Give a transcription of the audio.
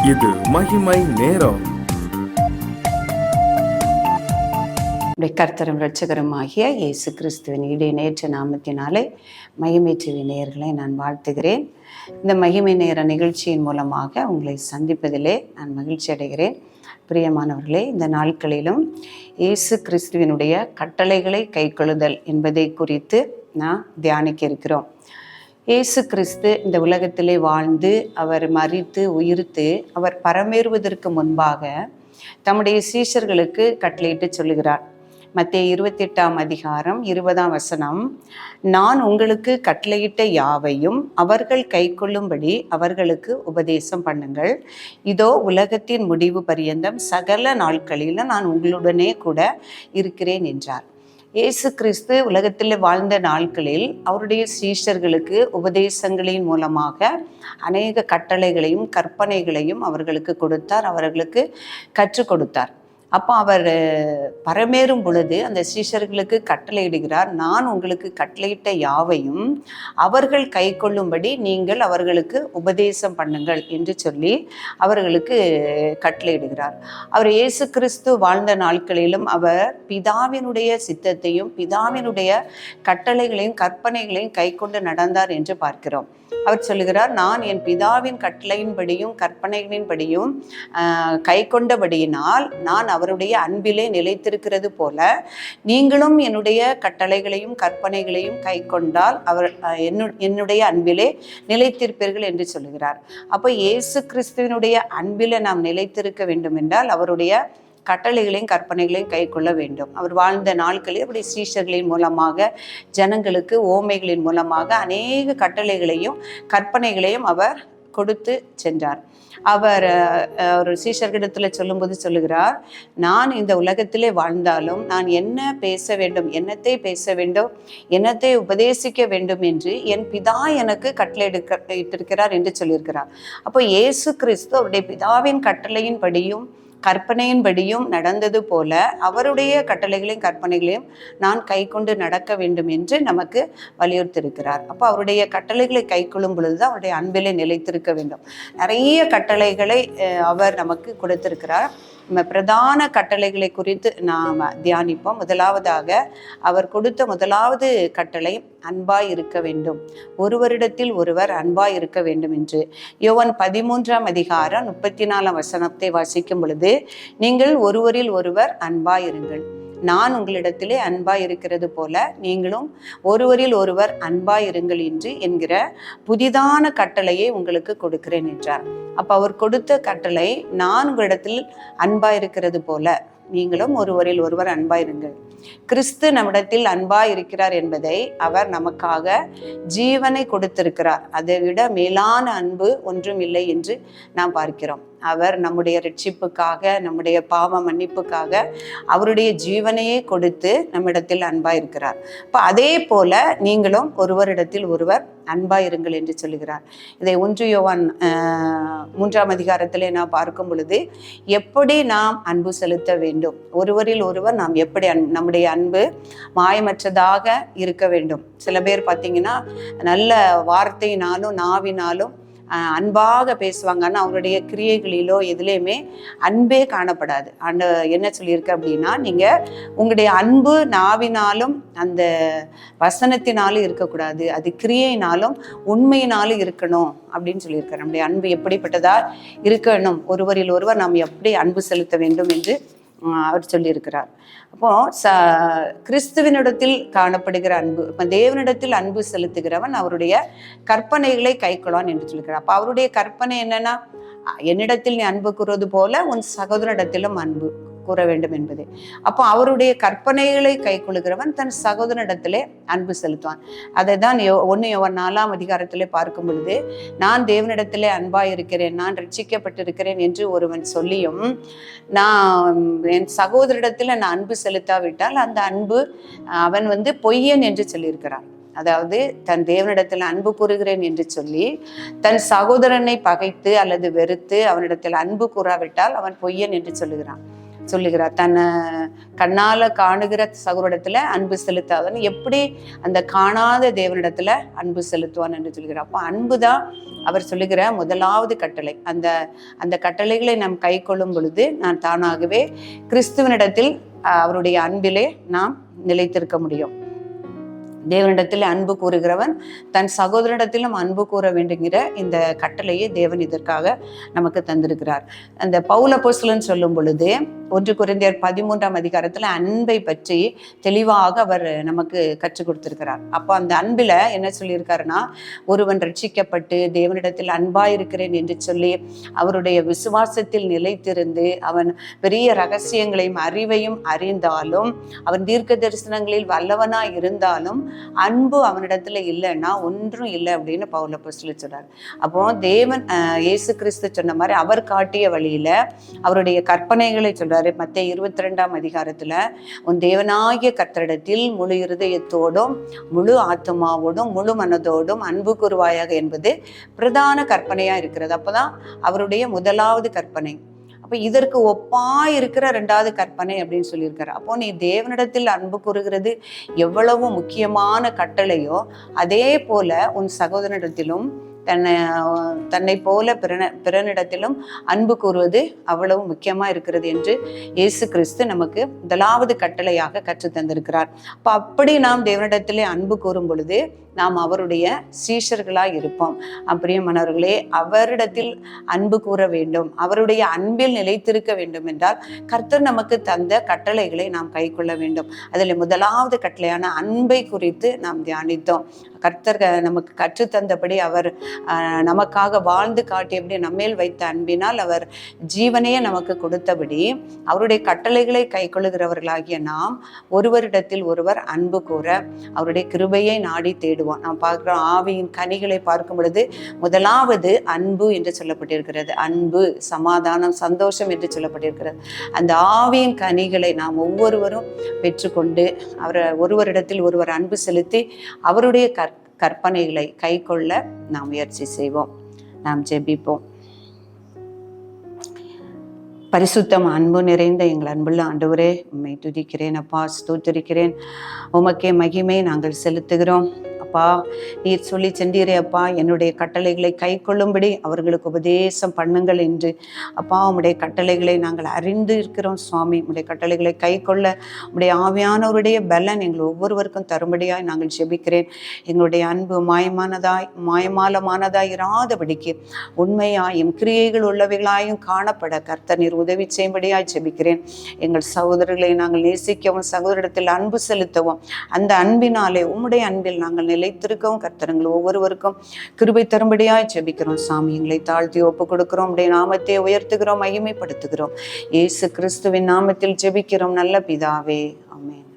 இது மகிமை நேரம். கர்த்தரும் இரட்சகருமாகிய இயேசு கிறிஸ்துவின் இடைநேற்ற நாமத்தினாலே மகிமை டிவி நேயர்களை நான் வாழ்த்துகிறேன். இந்த மகிமை நேர நிகழ்ச்சியின் மூலமாக உங்களை சந்திப்பதிலே நான் மகிழ்ச்சி அடைகிறேன். பிரியமானவர்களே, இந்த நாட்களிலும் இயேசு கிறிஸ்துவினுடைய கட்டளைகளை கைக்கொள்ளுதல் என்பதை குறித்து நான் தியானிக்க இருக்கிறோம். இயேசு கிறிஸ்து இந்த உலகத்திலே வாழ்ந்து அவர் மரித்து உயிர்த்து அவர் பரமேறுவதற்கு முன்பாக தம்முடைய சீஷர்களுக்கு கட்டளையிட்டு சொல்லுகிறார். மத்தேயு 28 நான் உங்களுக்கு கட்டளையிட்ட யாவையும் அவர்கள் கைக்கொள்ளும்படி அவர்களுக்கு உபதேசம் பண்ணுங்கள். இதோ உலகத்தின் முடிவு பரியந்தம் சகல நாட்களிலும் நான் உங்களுடனே கூட இருக்கிறேன் என்றார். இயேசு கிறிஸ்து உலகத்தில் வாழ்ந்த நாட்களில் அவருடைய சீஷர்களுக்கு உபதேசங்களின் மூலமாக அநேக கட்டளைகளையும் கற்பனைகளையும் அவர்களுக்கு கொடுத்தார், அவர்களுக்கு கற்றுக் கொடுத்தார். அப்போ அவர் பரமேறும் பொழுது அந்த சீஷர்களுக்கு கட்டளையிடுகிறார். நான் உங்களுக்கு கட்டளையிட்ட யாவையும் அவர்கள் கை கொள்ளும்படி நீங்கள் அவர்களுக்கு உபதேசம் பண்ணுங்கள் என்று சொல்லி அவர்களுக்கு கட்டளையிடுகிறார். அவர் இயேசு கிறிஸ்து வாழ்ந்த நாட்களிலும் அவர் பிதாவினுடைய சித்தத்தையும் பிதாவினுடைய கட்டளைகளையும் கற்பனைகளையும் கை கொண்டு நடந்தார் என்று பார்க்கிறோம். அவர் சொல்லுகிறார், நான் என் பிதாவின் கட்டளையின்படியும் கற்பனைகளின்படியும் கை கொண்டபடியினால் நான் அவருடைய அன்பிலே நிலைத்திருக்கிறது போல நீங்களும் என்னுடைய கட்டளைகளையும் கற்பனைகளையும் கை கொண்டால் அவர் என்னுடைய அன்பிலே நிலைத்திருப்பீர்கள் என்று சொல்லுகிறார். அப்போ இயேசு கிறிஸ்துவினுடைய அன்பிலே நாம் நிலைத்திருக்க வேண்டும் என்றால் அவருடைய கட்டளைகளையும் கற்பனைகளையும் கை கொள்ள வேண்டும். அவர் வாழ்ந்த நாட்களில் அவருடைய சீஷர்களின் மூலமாக ஜனங்களுக்கு ஓமைகளின் மூலமாக அநேக கட்டளைகளையும் கற்பனைகளையும் அவர் கொடுத்து சென்றார். அவர் ஒரு சீஷர்களிடத்தில் சொல்லும்போது சொல்லுகிறார், நான் இந்த உலகத்திலே வாழ்ந்தாலும் நான் என்ன பேச வேண்டும், என்னத்தை பேச வேண்டும், என்னத்தை உபதேசிக்க வேண்டும் என்று என் பிதா எனக்கு கட்டளையிட்டிருக்கிறார் என்று சொல்லியிருக்கிறார். அப்போ இயேசு கிறிஸ்து அவருடைய பிதாவின் கட்டளையின்படியும் கற்பனையின்படியும் நடந்தது போல அவருடைய கட்டளைகளையும் கற்பனைகளையும் நான் கை கொண்டு நடக்க வேண்டும் என்று நமக்கு வலியுறுத்தியிருக்கிறார். அப்போ அவருடைய கட்டளைகளை கை கொள்ளும் பொழுதுதான் அவருடைய அன்பிலே நிலைத்திருக்க வேண்டும். நிறைய கட்டளைகளை அவர் நமக்கு கொடுத்திருக்கிறார். நம்ம பிரதான கட்டளைகளை குறித்து நாம் தியானிப்போம். முதலாவதாக அவர் கொடுத்த முதலாவது கட்டளை அன்பாய் இருக்க வேண்டும், ஒருவரிடத்தில் ஒருவர் அன்பாய் இருக்க வேண்டும் என்று. யோவான் 13 வாசிக்கும் பொழுது, நீங்கள் ஒருவரில் ஒருவர் அன்பாய் இருங்கள், நான் உங்களிடத்திலே அன்பாய் இருக்கிறது போல நீங்களும் ஒருவரில் ஒருவர் அன்பாய் இருங்கள் என்று என்கிற புதிதான கட்டளையை உங்களுக்கு கொடுக்கிறேன் என்றார். அப்ப அவர் கொடுத்த கட்டளை, நான் உங்களிடத்தில் அன்பாய் இருக்கிறது போல நீங்களும் ஒருவரில் ஒருவர் அன்பாயிருங்கள். கிறிஸ்து நம்மிடத்தில் அன்பாய் இருக்கிறார் என்பதை அவர் நமக்காக ஜீவனை கொடுத்திருக்கிறார். அதை விட மேலான அன்பு ஒன்றும் இல்லை என்று நாம் பார்க்கிறோம். அவர் நம்முடைய ரட்சிப்புக்காக, நம்முடைய பாவ மன்னிப்புக்காக அவருடைய ஜீவனையே கொடுத்து நம்மிடத்தில் அன்பாய் இருக்கிறார். இப்போ அதே போல நீங்களும் ஒருவரிடத்தில் ஒருவர் அன்பாயிருங்கள் என்று சொல்லுகிறார். இதை 1 யோவான் 3 நாம் பார்க்கும் பொழுது, எப்படி நாம் அன்பு செலுத்த வேண்டும், ஒருவரில் ஒருவர் நாம் எப்படி நம்முடைய அன்பு மாயமற்றதாக இருக்க வேண்டும். சில பேர் பார்த்தீங்கன்னா நல்ல வார்த்தையினாலும் நாவினாலும் அன்பாக பேசுவாங்க, ஆனால் அவருடைய கிரியைகளிலோ எதுலேயுமே அன்பே காணப்படாது. என்ன சொல்லியிருக்கு அப்படின்னா, நீங்கள் உங்களுடைய அன்பு நாவினாலும் அந்த வசனத்தினாலும் இருக்கக்கூடாது, அது கிரியையினாலும் உண்மையினாலும் இருக்கணும் அப்படின்னு சொல்லியிருக்காரு. நம்முடைய அன்பு எப்படிப்பட்டதா இருக்கணும், ஒருவரில் ஒருவர் நாம் எப்படி அன்பு செலுத்த வேண்டும் என்று அவர் சொல்லியிருக்கிறார். அப்போ கிறிஸ்துவனிடத்தில் காணப்படுகிற அன்பு, இப்போ தேவனிடத்தில் அன்பு செலுத்துகிறவன் அவருடைய கற்பனைகளை கைக்கொள்வான் என்று சொல்லியிருக்கிறார். அப்போ அவருடைய கற்பனை என்னன்னா, என்னிடத்தில் நீ அன்பு கூறுவது போல உன் சகோதரனிடத்திலும் அன்பு கூற வேண்டும் என்பது. அப்போ அவருடைய கற்பனைகளை கை கொள்ளுகிறவன் தன் சகோதரனிடத்திலே அன்பு செலுத்துவான். அதை தான் 1 யோவான் 4 பார்க்கும் பொழுது, நான் தேவனிடத்திலே அன்பாய் இருக்கிறேன், நான் ரட்சிக்கப்பட்டிருக்கிறேன் என்று ஒருவன் சொல்லியும் நான் என் சகோதரிடத்தில் நான் அன்பு செலுத்தாவிட்டால் அந்த அன்பு அவன் பொய்யன் என்று சொல்லியிருக்கிறான். அதாவது தன் தேவனிடத்தில் அன்பு கூறுகிறேன் என்று சொல்லி தன் சகோதரனை பகைத்து அல்லது வெறுத்து அவனிடத்தில் அன்பு கூறாவிட்டால் அவன் பொய்யன் என்று சொல்லுகிறார். தன்னை கண்ணால காணுகிற சகோதரத்துல அன்பு செலுத்தாதவன் எப்படி அந்த காணாத தேவனிடத்துல அன்பு செலுத்துவான் என்று சொல்கிறார். அப்போ அன்புதான் அவர் சொல்லுகிற முதலாவது கட்டளை. அந்த அந்த கட்டளைகளை நாம் கை கொள்ளும் பொழுது நான் தானாகவே கிறிஸ்துவனிடத்தில் அவருடைய அன்பிலே நாம் நிலைத்திருக்க முடியும். தேவனிடத்தில் அன்பு கூறுகிறவன் தன் சகோதரனிடத்திலும் அன்பு கூற வேண்டுங்கிற இந்த கட்டளையை தேவன் இதற்காக நமக்கு தந்திருக்கிறார். அந்த பவுல் அப்போஸ்தலன் சொல்லும் பொழுது 1 கொரிந்தியர் 13ஆம் அதிகாரத்துல அன்பை பற்றி தெளிவாக அவர் நமக்கு கற்றுக் கொடுத்திருக்கிறார். அப்போ அந்த அன்பில என்ன சொல்லியிருக்காருன்னா, ஒருவன் ரட்சிக்கப்பட்டு தேவனிடத்தில் அன்பாயிருக்கிறேன் என்று சொல்லி அவருடைய விசுவாசத்தில் நிலைத்திருந்து அவன் பெரிய ரகசியங்களையும் அறிவையும் அறிந்தாலும் அவன் தீர்க்க தரிசனங்களில் வல்லவனாய் இருந்தாலும் அன்பு அவனிடத்துல இல்லைன்னா ஒன்றும் இல்லை அப்படின்னு பவுல் அப்போஸ்தலன் சொல்றார். அப்போ தேவன் இயேசு கிறிஸ்து சொன்ன மாதிரி அவர் காட்டிய வழியில அவருடைய கற்பனைகளை சொல்றாரு. மத்தேயு 22ஆம் அதிகாரத்துல உன் தேவனாகிய கர்த்தரிடத்தில் முழு இருதயத்தோடும் முழு ஆத்மாவோடும் முழு மனதோடும் அன்பு கூறுவாயாக என்பது பிரதான கற்பனையா இருக்கிறது. அப்பதான் அவருடைய முதலாவது கற்பனை. அப்ப இதற்கு ஒப்பா இருக்கிற 2வது கற்பனை அப்படின்னு சொல்லியிருக்காரு. அப்போ நீ தேவனிடத்தில் அன்பு கூறுகிறது எவ்வளவு முக்கியமான கட்டளையோ அதே போல உன் சகோதரனிடத்திலும் தன்னை போல பிறனிடத்திலும் அன்பு கூறுவது அவ்வளவு முக்கியமா இருக்கிறது என்று இயேசு கிறிஸ்து நமக்கு முதலாவது கட்டளையாக கற்று தந்திருக்கிறார். அப்படி நாம் தேவனிடத்திலே அன்பு கூறும் பொழுது நாம் அவருடைய சீஷர்களாய் இருப்போம். பிரியமானவர்களே, அவரிடத்தில் அன்பு கூற வேண்டும், அவருடைய அன்பில் நிலைத்திருக்க வேண்டும் என்றால் கர்த்தர் நமக்கு தந்த கட்டளைகளை நாம் கை கொள்ள வேண்டும். அதில் முதலாவது கட்டளையான அன்பை குறித்து நாம் தியானித்தோம். கர்த்தர் நமக்கு கற்றுத்தந்தபடி அவர் நமக்காக வாழ்ந்து காட்டியபடி நம்மேல் வைத்த அன்பினால் அவர் ஜீவனையே நமக்கு கொடுத்தபடி அவருடைய கட்டளைகளை கை கொள்ளுகிறவர்களாகிய நாம் ஒருவரிடத்தில் ஒருவர் அன்பு கூற அவருடைய கிருபையை நாடி தேடுவோம். நாம் பார்க்கிறோம், ஆவியின் கனிகளை பார்க்கும் பொழுது முதலாவது அன்பு என்று சொல்லப்பட்டிருக்கிறது. அன்பு, சமாதானம், சந்தோஷம் என்று சொல்லப்பட்டிருக்கிறது. அந்த ஆவியின் கனிகளை நாம் ஒவ்வொருவரும் பெற்றுக்கொண்டு ஒருவரிடத்தில் ஒருவர் அன்பு செலுத்தி அவருடைய கற்பனைகளை கை கொள்ள நாம் முயற்சி செய்வோம். நாம் ஜெபிப்போம். பரிசுத்தம் அன்பு நிறைந்த எங்கள் அன்புள்ள ஆண்டவரே, உம்மை துதிக்கிறேன் அப்பா, ஸ்தோத்திரிக்கிறேன். உமக்கே மகிமை நாங்கள் செலுத்துகிறோம். அப்பா, நீர் சொல்லி சென்றீரே அப்பா, என்னுடைய கட்டளைகளை கை கொள்ளும்படி அவர்களுக்கு உபதேசம் பண்ணுங்கள் என்று. அப்பா, உம்முடைய கட்டளைகளை நாங்கள் அறிந்து இருக்கிறோம் சுவாமி. உம்முடைய கட்டளைகளை கை கொள்ள உம்முடைய ஆவியானவருடைய பலன் எங்கள் ஒவ்வொருவருக்கும் தரும்படியாய் நாங்கள் ஜெபிக்கிறேன். எங்களுடைய அன்பு மாயமாலமானதாய் இராதபடிக்கு உண்மையாயும் கிரியைகள் உள்ளவைகளாயும் காணப்பட கர்த்தர் நீர் உதவி செய்யும்படியாய் ஜெபிக்கிறேன். எங்கள் சகோதரர்களை நாங்கள் நேசிக்கவும் சகோதரத்தில் அன்பு செலுத்தவும் அந்த அன்பினாலே உம்முடைய அன்பில் நாங்கள் நிலைத்திருக்கவும் கர்த்தர் ஒவ்வொருவருக்கும் கிருபை தரும்படியாய் ஜெபிக்கிறோம் சாமி. எங்களை தாழ்த்தி ஒப்பு கொடுக்கிறோம். உடைய நாமத்தை உயர்த்துகிறோம், மகிமைப்படுத்துகிறோம். இயேசு கிறிஸ்துவின் நாமத்தில் ஜெபிக்கிறோம் நல்ல பிதாவே, ஆமென்.